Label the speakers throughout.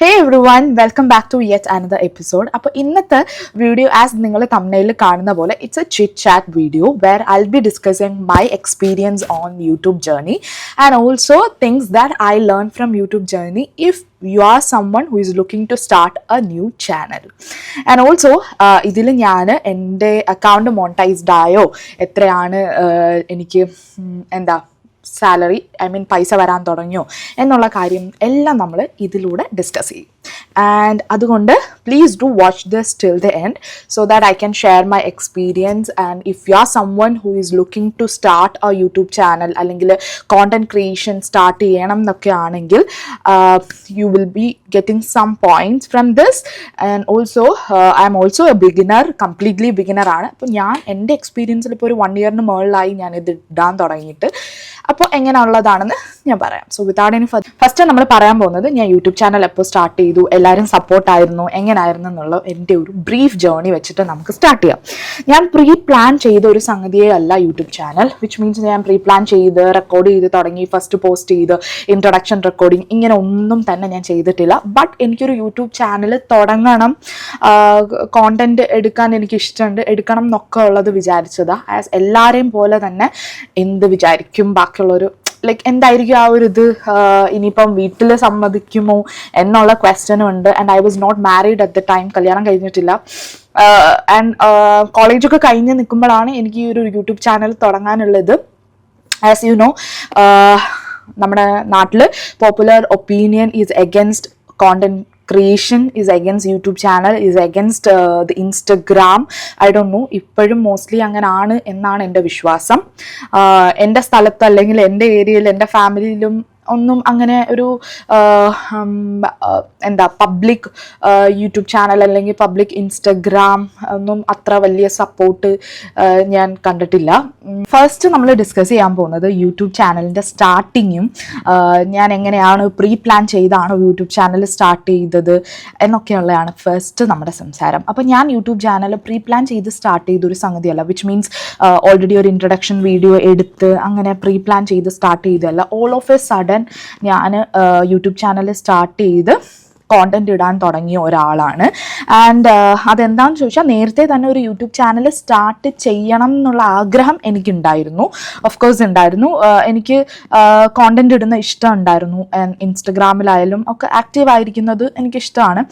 Speaker 1: Hey everyone, welcome back to yet another episode. അപ്പോൾ ഇന്നത്തെ video as നിങ്ങൾ തംബ്നെയിലിൽ കാണുന്ന പോലെ it's A chit chat video where I'll be discussing my experience on YouTube journey and also things that I learned from YouTube journey if you are someone who is looking to start a new channel. And also ഇതിൽ ഞാൻ എൻ്റെ account monetised ആയോ, എത്രയാണ് എനിക്ക് എന്താ salary പൈസ വരാൻ തുടങ്ങിയോ എന്നുള്ള കാര്യം എല്ലാം നമ്മൾ ഇതിലൂടെ ഡിസ്കസ് ചെയ്യും. ആൻഡ് അതുകൊണ്ട് please do watch this till the end so that I can share my experience. And if you are someone who is looking to start a YouTube channel അല്ലെങ്കിൽ കോണ്ടന്റ് ക്രിയേഷൻ സ്റ്റാർട്ട് ചെയ്യണം എന്നൊക്കെ ആണെങ്കിൽ you will be getting some points from this. And also I am also a beginner, completely beginner ആണ്. അപ്പോൾ ഞാൻ എൻ്റെ എക്സ്പീരിയൻസിൽ ഇപ്പോൾ ഒരു 1 ഇയറിന് മുകളിലായി ഞാൻ ഇത് ഇടാൻ തുടങ്ങിയിട്ട്. അപ്പോൾ എങ്ങനെയുള്ളതാണെന്ന് ഞാൻ പറയാം. സോ വിതൗട്ട് എനി ഫസ്റ്റ് നമ്മൾ പറയാൻ പോകുന്നത് ഞാൻ യൂട്യൂബ് ചാനൽ എപ്പോൾ സ്റ്റാർട്ട് ചെയ്തു, എല്ലാവരും സപ്പോർട്ടായിരുന്നു, എങ്ങനെയായിരുന്നു എന്നുള്ള എൻ്റെ ഒരു ബ്രീഫ് ജേർണി വെച്ചിട്ട് നമുക്ക് സ്റ്റാർട്ട് ചെയ്യാം. ഞാൻ പ്രീ പ്ലാൻ ചെയ്ത ഒരു സംഗതിയേ അല്ല യൂട്യൂബ് ചാനൽ, വിച്ച് മീൻസ് ഞാൻ പ്രീ പ്ലാൻ ചെയ്ത് റെക്കോർഡ് ചെയ്ത് തുടങ്ങി, ഫസ്റ്റ് പോസ്റ്റ് ചെയ്ത് ഇൻട്രൊഡക്ഷൻ റെക്കോർഡിങ് ഇങ്ങനെ ഒന്നും തന്നെ ഞാൻ ചെയ്തിട്ടില്ല. ബട്ട് എനിക്കൊരു യൂട്യൂബ് ചാനൽ തുടങ്ങണം, കോണ്ടന്റ് എടുക്കാൻ എനിക്ക് ഇഷ്ടമുണ്ട്, എടുക്കണം എന്നൊക്കെ ഉള്ളത് വിചാരിച്ചതാ. ആസ് എല്ലാവരെയും പോലെ തന്നെ എന്ത് വിചാരിക്കും ബാക്കിയുള്ളൊരു ലൈക്ക് എന്തായിരിക്കും ആ ഒരു ഇത്, ഇനിയിപ്പം വീട്ടിൽ സമ്മതിക്കുമോ എന്നുള്ള ക്വസ്റ്റ്യനും ഉണ്ട്. And I was not married at the time, കല്യാണം കഴിഞ്ഞിട്ടില്ല. ആൻഡ് കോളേജൊക്കെ കഴിഞ്ഞ് നിൽക്കുമ്പോഴാണ് എനിക്ക് ഈ ഒരു യൂട്യൂബ് ചാനൽ തുടങ്ങാനുള്ളത്. ആസ് യു നോ, നമ്മുടെ നാട്ടിൽ popular opinion is against content creation, is against YouTube channel, is against the Instagram. I don't know, ഇപ്പോഴും മോസ്റ്റ്ലി അങ്ങനെയാണ് എന്നാണ് എൻ്റെ വിശ്വാസം. എൻ്റെ സ്ഥലത്ത് അല്ലെങ്കിൽ എൻ്റെ ഏരിയയിൽ എൻ്റെ ഫാമിലിയിലും ഒന്നും അങ്ങനെ ഒരു എന്താ പബ്ലിക് യൂട്യൂബ് ചാനൽ അല്ലെങ്കിൽ പബ്ലിക് ഇൻസ്റ്റഗ്രാം ഒന്നും അത്ര വലിയ സപ്പോർട്ട് ഞാൻ കണ്ടിട്ടില്ല. ഫസ്റ്റ് നമ്മൾ ഡിസ്കസ് ചെയ്യാൻ പോകുന്നത് യൂട്യൂബ് ചാനലിൻ്റെ സ്റ്റാർട്ടിങ്ങും ഞാൻ എങ്ങനെയാണ് പ്രീ പ്ലാൻ ചെയ്താണ് യൂട്യൂബ് ചാനൽ സ്റ്റാർട്ട് ചെയ്തത് എന്നൊക്കെയുള്ളതാണ് ഫസ്റ്റ് നമ്മുടെ സംസാരം. അപ്പോൾ ഞാൻ യൂട്യൂബ് ചാനൽ പ്രീ പ്ലാൻ ചെയ്ത് സ്റ്റാർട്ട് ചെയ്തൊരു സംഗതിയല്ല, വിച്ച് മീൻസ് ഓൾറെഡി ഒരു ഇൻട്രൊഡക്ഷൻ വീഡിയോ എടുത്ത് അങ്ങനെ പ്രീ പ്ലാൻ ചെയ്ത് സ്റ്റാർട്ട് ചെയ്തതല്ല. ഓൾ ഓഫ് എ സഡൻ ഞാൻ യൂട്യൂബ് ചാനൽ സ്റ്റാർട്ട് ചെയ്ത് കോണ്ടന്റ് ഇടാൻ തുടങ്ങിയ ഒരാളാണ്. ആൻഡ് അതെന്താണെന്ന് ചോദിച്ചാൽ നേരത്തെ തന്നെ ഒരു യൂട്യൂബ് ചാനൽ സ്റ്റാർട്ട് ചെയ്യണം എന്നുള്ള ആഗ്രഹം എനിക്കുണ്ടായിരുന്നു, ഓഫ് കോഴ്സ് ഉണ്ടായിരുന്നു. എനിക്ക് കോണ്ടന്റ് ഇടുന്ന ഇഷ്ടം ഉണ്ടായിരുന്നു. ഇൻസ്റ്റഗ്രാമിലായാലും ഒക്കെ ആക്റ്റീവ് ആയിരിക്കുന്നത് എനിക്കിഷ്ടമാണ്.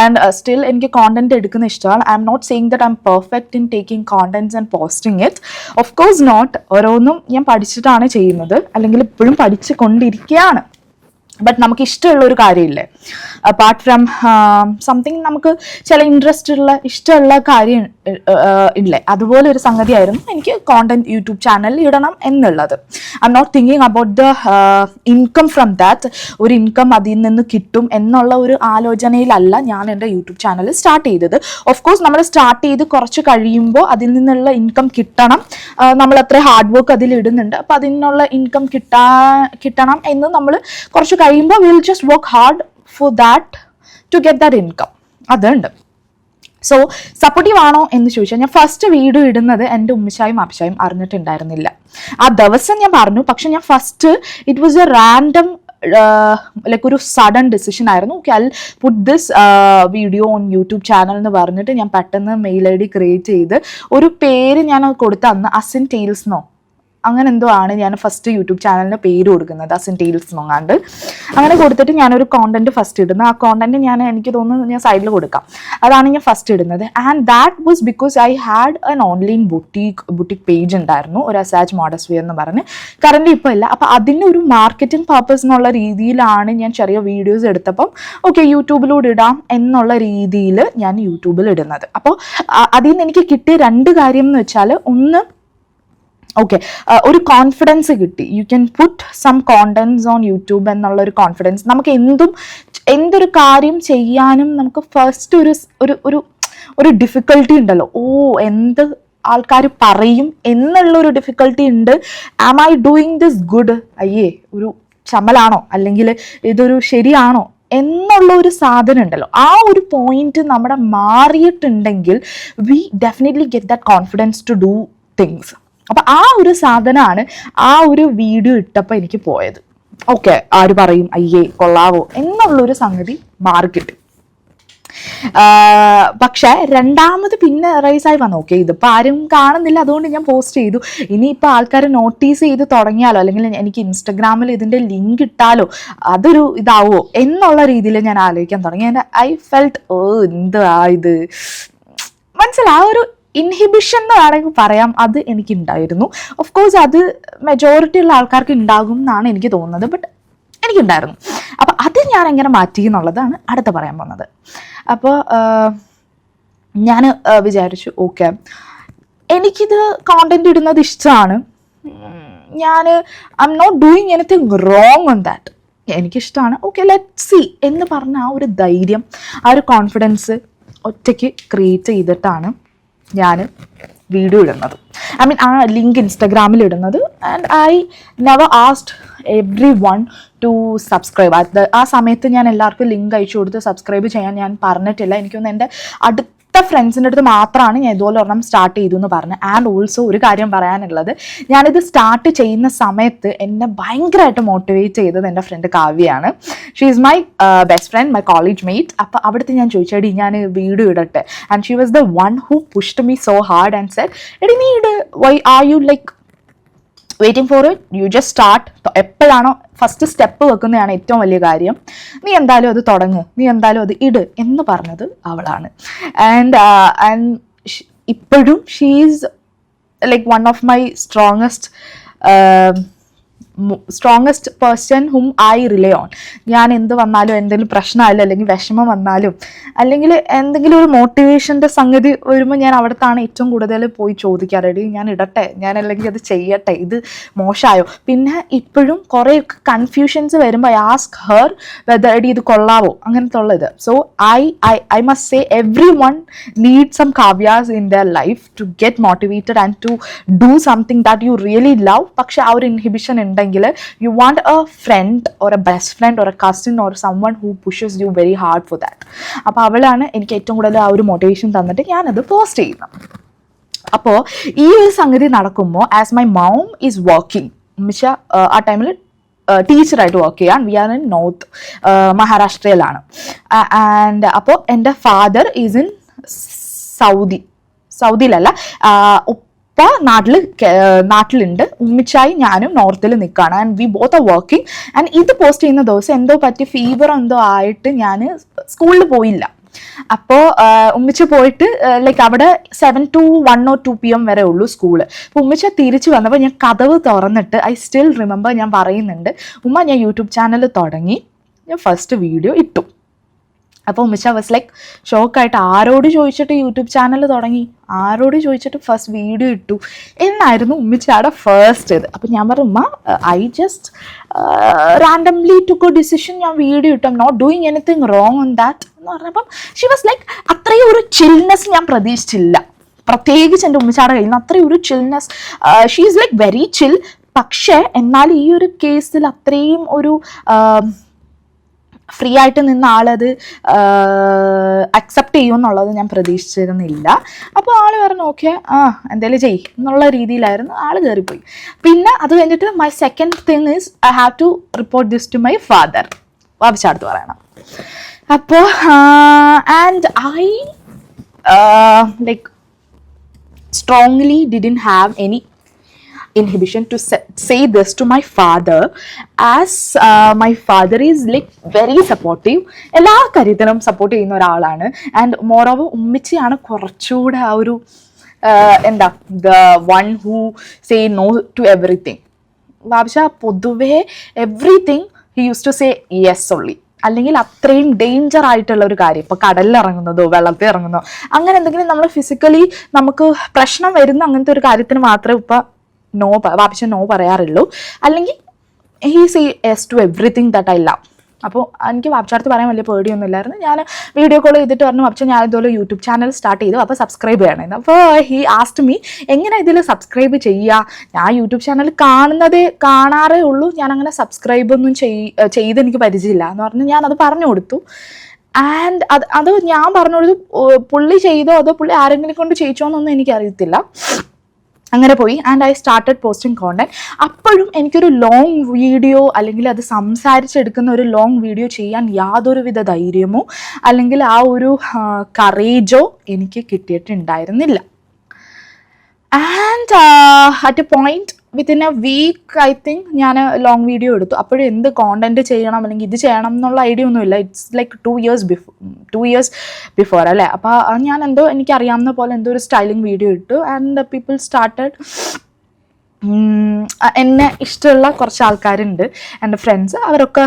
Speaker 1: ആൻഡ് സ്റ്റിൽ എനിക്ക് കോണ്ടന്റ് എടുക്കുന്ന ഇഷ്ടമാണ്. I'm not saying that I'm perfect in taking contents and posting it, of course not. ഓരോന്നും ഞാൻ പഠിച്ചിട്ടാണ് ചെയ്യുന്നത്, അല്ലെങ്കിൽ ഇപ്പോഴും പഠിച്ചു കൊണ്ടിരിക്കുകയാണ്. ബട്ട് നമുക്ക് ഇഷ്ടമുള്ള ഒരു കാര്യമില്ലേ, അപ്പാർട്ട് ഫ്രം സംതിങ് നമുക്ക് ചില ഇൻട്രസ്റ്റ് ഉള്ള ഇഷ്ടമുള്ള കാര്യം ഇല്ലേ, അതുപോലെ ഒരു സംഗതിയായിരുന്നു എനിക്ക് കോണ്ടന്റ് യൂട്യൂബ് ചാനലിൽ ഇടണം എന്നുള്ളത്. I'm not thinking about the income from that, ഒരു ഇൻകം അതിൽ നിന്ന് കിട്ടും എന്നുള്ള ഒരു ആലോചനയിലല്ല ഞാൻ എൻ്റെ യൂട്യൂബ് ചാനൽ സ്റ്റാർട്ട് ചെയ്തത്. ഓഫ് കോഴ്സ് നമ്മൾ സ്റ്റാർട്ട് ചെയ്ത് കുറച്ച് കഴിയുമ്പോൾ അതിൽ നിന്നുള്ള ഇൻകം കിട്ടണം, നമ്മൾ അത്ര ഹാർഡ് വർക്ക് അതിൽ ഇടുന്നുണ്ട്, അപ്പം അതിനുള്ള ഇൻകം കിട്ടണം എന്ന് നമ്മൾ കുറച്ച് കഴിയുമ്പോൾ will just work hard for that to get that income. അതുണ്ട്. സോ സപ്പോർട്ടീവ് ആണോ എന്ന് ചോദിച്ചാൽ ഞാൻ ഫസ്റ്റ് വീഡിയോ ഇടുന്നത് എൻ്റെ ഉമ്മച്ചായും അപ്പച്ചായും അറിഞ്ഞിട്ടുണ്ടായിരുന്നില്ല. ആ ദിവസം ഞാൻ പറഞ്ഞു, പക്ഷെ ഞാൻ first it was A random like ഒരു സഡൻ ഡിസിഷൻ ആയിരുന്നു. Okay, I put this video on YouTube channel എന്ന് പറഞ്ഞിട്ട് ഞാൻ പെട്ടെന്ന് മെയിൽ ID ക്രിയേറ്റ് ചെയ്ത് ഒരു പേര് ഞാൻ കൊടുത്ത അന്ന് അസിൻ ടെയിൽസ് എന്നോ അങ്ങനെ എന്തോ ആണ് ഞാൻ ഫസ്റ്റ് യൂട്യൂബ് ചാനലിന് പേര് കൊടുക്കുന്നത്, അസിൻ ടെയിൽസ് എന്നോങ്ങാണ്ട്. അങ്ങനെ കൊടുത്തിട്ട് ഞാനൊരു കോണ്ടന്റ് ഫസ്റ്റ് ഇടുന്നു. ആ കോണ്ടന്റ് എനിക്ക് തോന്നുന്നു ഞാൻ സൈഡിൽ കൊടുക്കാം, അതാണ് ഞാൻ ഫസ്റ്റ് ഇടുന്നത്. And that was because I had an online boutique page ഉണ്ടായിരുന്നു, ഒരു അസാജ് മോഡസ്റ്റ് വെയർ എന്ന് പറഞ്ഞ്. കറന്റ് ഇപ്പോൾ ഇല്ല. അപ്പോൾ അതിൻ്റെ ഒരു മാർക്കറ്റിംഗ് പർപ്പസ് എന്നുള്ള രീതിയിലാണ് ഞാൻ ചെറിയ വീഡിയോസ് എടുത്തപ്പം ഓക്കെ യൂട്യൂബിലൂടെ ഇടാം എന്നുള്ള രീതിയിൽ ഞാൻ യൂട്യൂബിൽ ഇടുന്നത്. അപ്പോൾ അതിൽ നിന്ന് എനിക്ക് കിട്ടിയ 2 കാര്യം എന്ന് വെച്ചാൽ, ഒന്ന് ഓക്കെ ഒരു കോൺഫിഡൻസ് കിട്ടി. You can put some contents on YouTube എന്നുള്ള ഒരു കോൺഫിഡൻസ്. നമുക്ക് എന്തൊരു കാര്യം ചെയ്യാനും നമുക്ക് ഫസ്റ്റ് ഒരു ഡിഫിക്കൽട്ടി ഉണ്ടല്ലോ, എന്ത് ആൾക്കാർ പറയും എന്നുള്ളൊരു ഡിഫിക്കൽട്ടി ഉണ്ട്. Am I doing this good, അയ്യേ ഒരു ചമ്മലാണോ അല്ലെങ്കിൽ ഇതൊരു ശരിയാണോ എന്നുള്ള ഒരു സാധനം ഉണ്ടല്ലോ, ആ ഒരു പോയിന്റ് നമ്മുടെ മാറിയിട്ടുണ്ടെങ്കിൽ we definitely get that confidence to do things. അപ്പം ആ ഒരു സാധനമാണ് ആ ഒരു വീഡിയോ ഇട്ടപ്പോൾ എനിക്ക് പോയത്. ഓക്കെ ആര് പറയും അയ്യേ കൊള്ളാവോ എന്നുള്ളൊരു സംഗതി മാറിക്കിട്ടി. പക്ഷെ രണ്ടാമത് പിന്നെ റൈസായി വന്നു, ഓക്കെ ഇതിപ്പോൾ ആരും കാണുന്നില്ല അതുകൊണ്ട് ഞാൻ പോസ്റ്റ് ചെയ്തു, ഇനിയിപ്പോൾ ആൾക്കാർ നോട്ടീസ് ചെയ്ത് തുടങ്ങിയാലോ അല്ലെങ്കിൽ എനിക്ക് ഇൻസ്റ്റഗ്രാമിൽ ഇതിൻ്റെ ലിങ്ക് ഇട്ടാലോ അതൊരു ഇതാവോ എന്നുള്ള രീതിയിൽ ഞാൻ ആലോചിക്കാൻ തുടങ്ങി. ആൻഡ് ഐ ഫെൽറ്റ് എന്താ ഇത് മനസ്സിലായി, ആ ഒരു ഇൻഹിബിഷൻ എന്ന് വേണമെങ്കിൽ പറയാം, അത് എനിക്കുണ്ടായിരുന്നു. ഓഫ് കോഴ്സ് അത് മെജോറിറ്റി ഉള്ള ആൾക്കാർക്ക് ഉണ്ടാകും എന്നാണ് എനിക്ക് തോന്നുന്നത്, ബട്ട് എനിക്കുണ്ടായിരുന്നു. അപ്പം അത് ഞാൻ എങ്ങനെ മാറ്റി എന്നുള്ളതാണ് അടുത്ത പറയാൻ പോകുന്നത്. അപ്പോൾ ഞാൻ വിചാരിച്ചു ഓക്കെ എനിക്കിത് കോണ്ടന്റ് ഇടുന്നത് ഇഷ്ടമാണ്, ഞാൻ I'm not doing anything wrong on that, എനിക്കിഷ്ടമാണ്, ഓക്കെ ലെറ്റ് സി എന്ന് പറഞ്ഞ ആ ഒരു ധൈര്യം, ആ ഒരു കോൺഫിഡൻസ് ഒറ്റയ്ക്ക് ക്രിയേറ്റ് ചെയ്തിട്ടാണ് ഞാൻ വീഡിയോ ഇടുന്നത്. ഐ മീൻ ആ ലിങ്ക് ഇൻസ്റ്റഗ്രാമിൽ ഇടുന്നത്. And I never asked every one two subscribe. ആ സമയത്ത് ഞാൻ എല്ലാവർക്കും ലിങ്ക് അയച്ചു കൊടുത്ത് സബ്സ്ക്രൈബ് ചെയ്യാൻ ഞാൻ പറഞ്ഞിട്ടില്ല. എനിക്കൊന്ന് എൻ്റെ അടുത്ത ഫ്രണ്ട്സിൻ്റെ അടുത്ത് മാത്രമാണ് ഞാൻ ഇതുപോലെ ഒരെണ്ണം സ്റ്റാർട്ട് ചെയ്തു എന്ന് പറഞ്ഞു. ആൻഡ് ഓൾസോ ഒരു കാര്യം പറയാനുള്ളത്, ഞാനിത് സ്റ്റാർട്ട് ചെയ്യുന്ന സമയത്ത് എന്നെ ഭയങ്കരമായിട്ട് മോട്ടിവേറ്റ് ചെയ്തത് എൻ്റെ ഫ്രണ്ട് കാവ്യയാണ്. She is my best friend, my college mate. അപ്പോൾ അവിടുത്തെ ഞാൻ ചോദിച്ചെടി ഞാൻ വീഡിയോ ഇടട്ടെ, and she was the one who pushed me so hard and said എടി നീ ഇട്, why are you like waiting for it, you just start. എപ്പോഴാണോ ഫസ്റ്റ് സ്റ്റെപ്പ് വെക്കുന്നതാണ് ഏറ്റവും വലിയ കാര്യം, നീ എന്തായാലും അത് തുടങ്ങ്, നീ എന്തായാലും അത് ഇട് എന്ന് പറഞ്ഞത് അവളാണ്. ആൻഡ് ഇപ്പോഴും she is like one of my strongest person whom I rely on. ഞാൻ എന്ത് വന്നാലും എന്തെങ്കിലും പ്രശ്നമായാലും അല്ലെങ്കിൽ വിഷമം വന്നാലും അല്ലെങ്കിൽ എന്തെങ്കിലും ഒരു മോട്ടിവേഷൻ്റെ സംഗതി വരുമ്പോൾ ഞാൻ അവിടത്താണ് ഏറ്റവും കൂടുതൽ പോയി ചോദിക്കാറ്, ഞാൻ ഇടട്ടെ, ഞാൻ അല്ലെങ്കിൽ അത് ചെയ്യട്ടെ, ഇത് മോശമായോ. പിന്നെ ഇപ്പോഴും കുറേയൊക്കെ കൺഫ്യൂഷൻസ് വരുമ്പോൾ ഐ ആസ്ക് ഹെർ വെദർ എടി ഇത് കൊള്ളാവോ അങ്ങനത്തെ ഉള്ളത്. So I must say every one need some Kavyas in their life to get motivated and to do something that you really love. പക്ഷെ ആ ഒരു ഇൻഹിബിഷൻ ഉണ്ടെങ്കിൽ you want a friend or a best friend or a cousin or someone who pushes you very hard for that. അപ്പോൾ അവളാണ് എനിക്ക് ഏറ്റവും കൂടുതൽ ആ ഒരു മോട്ടിവേഷൻ തന്നിട്ട് ഞാനത് പോസ്റ്റ് ചെയ്യുന്നു. അപ്പോൾ ഈ ഒരു സംഗതി നടക്കുമ്പോൾ as my mom is working, മിഷ ആ ടൈമിൽ ടീച്ചറായിട്ട് വർക്ക് ചെയ്യാൻ, വി ആർ ഇൻ നോർത്ത് മഹാരാഷ്ട്രയിലാണ്. ആൻഡ് അപ്പോൾ എൻ്റെ ഫാദർ ഈസ് ഇൻ സൗദിയിലല്ല നാട്ടിലുണ്ട്. ഉമ്മിച്ചായി ഞാനും നോർത്തിൽ നിൽക്കുകയാണ്. And we both are working. And ഇത് പോസ്റ്റ് ചെയ്യുന്ന ദിവസം എന്തോ പറ്റി ഫീവർ എന്തോ ആയിട്ട് ഞാൻ സ്കൂളിൽ പോയില്ല. അപ്പോൾ ഉമ്മിച്ച പോയിട്ട് ലൈക്ക് അവിടെ 7 to 1 or 2 PM വരെ ഉള്ളൂ സ്കൂള്. അപ്പോൾ ഉമ്മിച്ച തിരിച്ച് വന്നപ്പോൾ ഞാൻ കതവ് തുറന്നിട്ട് ഐ സ്റ്റിൽ റിമെമ്പർ ഞാൻ പറയുന്നുണ്ട്, ഉമ്മ ഞാൻ യൂട്യൂബ് ചാനൽ തുടങ്ങി, ഞാൻ ഫസ്റ്റ് വീഡിയോ ഇട്ടു. അപ്പോൾ ഉമ്മിച്ച വാസ് ലൈക്ക് ഷോക്കായിട്ട്, ആരോട് ചോദിച്ചിട്ട് യൂട്യൂബ് ചാനൽ തുടങ്ങി, ആരോട് ചോദിച്ചിട്ട് ഫസ്റ്റ് വീഡിയോ ഇട്ടു എന്നായിരുന്നു ഉമ്മിച്ചയുടെ ഫസ്റ്റ് ഇത്. അപ്പം ഞാൻ പറഞ്ഞു ഉമ്മ I just randomly took a decision, ഞാൻ വീഡിയോ ഇട്ടു, I'm not doing anything wrong on that എന്ന് പറഞ്ഞപ്പം ഷി വാസ് ലൈക്ക് അത്രയും ഒരു ചിൽനെസ് ഞാൻ പ്രതീക്ഷിച്ചില്ല, പ്രത്യേകിച്ച് എൻ്റെ ഉമ്മിച്ചയുടെ കയ്യിൽ നിന്ന് അത്രയും ഒരു ചിൽനെസ്. ഷീ ഈസ് ലൈക്ക് വെരി ചിൽ. പക്ഷേ എന്നാൽ ഈ ഒരു കേസിൽ അത്രയും ഒരു ഫ്രീ ആയിട്ട് നിന്ന ആളത് അക്സെപ്റ്റ് ചെയ്യുമെന്നുള്ളത് ഞാൻ പ്രതീക്ഷിച്ചിരുന്നില്ല. അപ്പോൾ ആൾ പറഞ്ഞു ഓക്കെ എന്തായാലും ചെയ്യ് എന്നുള്ള രീതിയിലായിരുന്നു ആൾ കയറിപ്പോയി. പിന്നെ അത് കഴിഞ്ഞിട്ട് my second thing is I have to report this to my father. വാപ്പിച്ചടുത്ത് പറയണം. അപ്പോൾ and I like strongly didn't have any inhibition to say this to my father, as my father is like very supportive, എല്ലാ കാര്യത്തിലും support ചെയ്യുന്ന ഒരാളാണ്. And moreover ഉമ്മിച്ചിയാണ് കുറച്ചുകൂടെ ആ ഒരു എന്താ the one who say no to everything. വാബ്ഷ പൊതുവേ everything he use to say yes only. അല്ലെങ്കിൽ അത്രയും ഡേഞ്ചർ ആയിട്ടുള്ള ഒരു കാര്യം, ഇപ്പോൾ കടലിൽ ഇറങ്ങുന്നതോ വെള്ളത്തിൽ ഇറങ്ങുന്നതോ അങ്ങനെ എന്തെങ്കിലും നമ്മൾ ഫിസിക്കലി നമുക്ക് പ്രശ്നം വരുന്ന അങ്ങനത്തെ ഒരു കാര്യത്തിന് മാത്രമേ ഇപ്പോൾ വാപ്പിച്ച നോ പറയാറുള്ളൂ. അല്ലെങ്കിൽ he say yes to everything that I love. അപ്പോൾ എനിക്ക് വാപ്പിച്ചടുത്ത് പറയാൻ വലിയ പേടിയൊന്നും ഇല്ലായിരുന്നു. ഞാൻ വീഡിയോ കോൾ ചെയ്തിട്ട് പറഞ്ഞു വാപ്പിച്ച ഞാൻ ഇതുപോലെ യൂട്യൂബ് ചാനൽ സ്റ്റാർട്ട് ചെയ്തു, അപ്പോൾ സബ്സ്ക്രൈബ് ചെയ്യണമെന്ന്. അപ്പോൾ ഹി ആസ്റ്റ് മീ എങ്ങനെ ഇതിൽ സബ്സ്ക്രൈബ് ചെയ്യുക, ഞാൻ യൂട്യൂബ് ചാനൽ കാണാറേ ഉള്ളൂ, ഞാൻ അങ്ങനെ സബ്സ്ക്രൈബ് ഒന്നും ചെയ്ത് എനിക്ക് പരിചയമില്ല എന്ന് പറഞ്ഞ് ഞാനത് പറഞ്ഞു കൊടുത്തു. ആൻഡ് അത് ഞാൻ പറഞ്ഞു കൊടുത്തു. പുള്ളി ചെയ്തോ അതോ പുള്ളി ആരെങ്കിലും കൊണ്ട് ചെയ്യിച്ചോ എന്നൊന്നും എനിക്കറിയത്തില്ല. അങ്ങനെ പോയി and I started posting content. അപ്പോഴും എനിക്കൊരു ലോങ് വീഡിയോ അല്ലെങ്കിൽ അത് സംസാരിച്ചെടുക്കുന്ന ഒരു ലോങ് വീഡിയോ ചെയ്യാൻ യാതൊരുവിധ ധൈര്യമോ അല്ലെങ്കിൽ ആ ഒരു കറേജോ എനിക്ക് കിട്ടിയിട്ടുണ്ടായിരുന്നില്ല. And at a point within a week I think ഞാൻ ലോങ് വീഡിയോ എടുത്തു. അപ്പോഴും എന്ത് കോണ്ടന്റ് ചെയ്യണം അല്ലെങ്കിൽ ഇത് ചെയ്യണം എന്നുള്ള ഐഡിയ ഒന്നുമില്ല. ഇറ്റ്സ് ലൈക്ക് 2 years ബിഫോർ അല്ലേ. അപ്പോൾ ഞാൻ എന്തോ എനിക്കറിയാവുന്ന പോലെ എന്തോ ഒരു സ്റ്റൈലിംഗ് വീഡിയോ ഇട്ടു ആൻഡ് പീപ്പിൾ സ്റ്റാർട്ടഡ്, എന്നെ ഇഷ്ടമുള്ള കുറച്ച് ആൾക്കാരുണ്ട് എൻ്റെ ഫ്രണ്ട്സ്, അവരൊക്കെ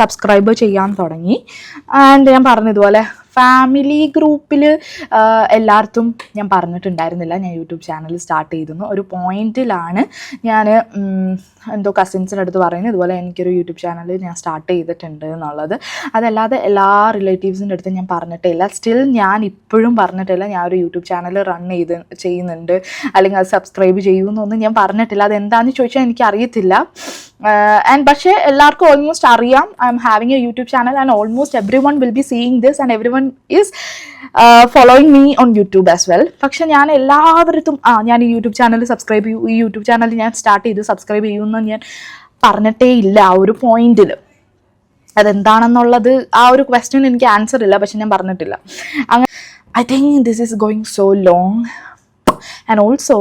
Speaker 1: സബ്സ്ക്രൈബ് ചെയ്യാൻ തുടങ്ങി. ആൻഡ് ഞാൻ പറഞ്ഞതുപോലെ ഫാമിലി ഗ്രൂപ്പിൽ എല്ലായിടത്തും ഞാൻ പറഞ്ഞിട്ടുണ്ടായിരുന്നില്ല ഞാൻ യൂട്യൂബ് ചാനൽ സ്റ്റാർട്ട് ചെയ്തെന്ന്. ഒരു പോയിന്റിലാണ് ഞാൻ എന്തോ കസിൻസിൻ്റെ അടുത്ത് പറയുന്നത് ഇതുപോലെ എനിക്കൊരു യൂട്യൂബ് ചാനൽ ഞാൻ സ്റ്റാർട്ട് ചെയ്തിട്ടുണ്ട് എന്നുള്ളത്. അതല്ലാതെ എല്ലാ റിലേറ്റീവ്സിൻ്റെ അടുത്ത് ഞാൻ പറഞ്ഞിട്ടില്ല. സ്റ്റിൽ ഞാൻ ഇപ്പോഴും പറഞ്ഞിട്ടില്ല ഞാൻ ഒരു യൂട്യൂബ് ചാനൽ ചെയ്യുന്നുണ്ട് അല്ലെങ്കിൽ അത് സബ്സ്ക്രൈബ് ചെയ്യുമെന്നൊന്നും ഞാൻ പറഞ്ഞിട്ടില്ല. അതെന്താണെന്ന് ചോദിച്ചാൽ എനിക്കറിയത്തില്ല. ആൻഡ് പക്ഷേ എല്ലാവർക്കും ഓൾമോസ്റ്റ് അറിയാം I M having A YouTube channel and almost every one will be seeing this and every one is following me on YouTube as well. പക്ഷെ ഞാൻ എല്ലാവരും ഞാൻ ഈ യൂട്യൂബ് ചാനൽ സബ്സ്ക്രൈബ് ചെയ്യൂ, ഈ യൂട്യൂബ് ചാനൽ ഞാൻ സ്റ്റാർട്ട് ചെയ്തു സബ്സ്ക്രൈബ് ചെയ്യുമെന്ന് ഞാൻ പറഞ്ഞിട്ടേ ഇല്ല. ആ ഒരു പോയിന്റിൽ അതെന്താണെന്നുള്ളത് ആ ഒരു ക്വസ്റ്റ്യൻ എനിക്ക് ആൻസർ ഇല്ല, പക്ഷെ ഞാൻ പറഞ്ഞിട്ടില്ല. അങ്ങനെ I think this is going so long and also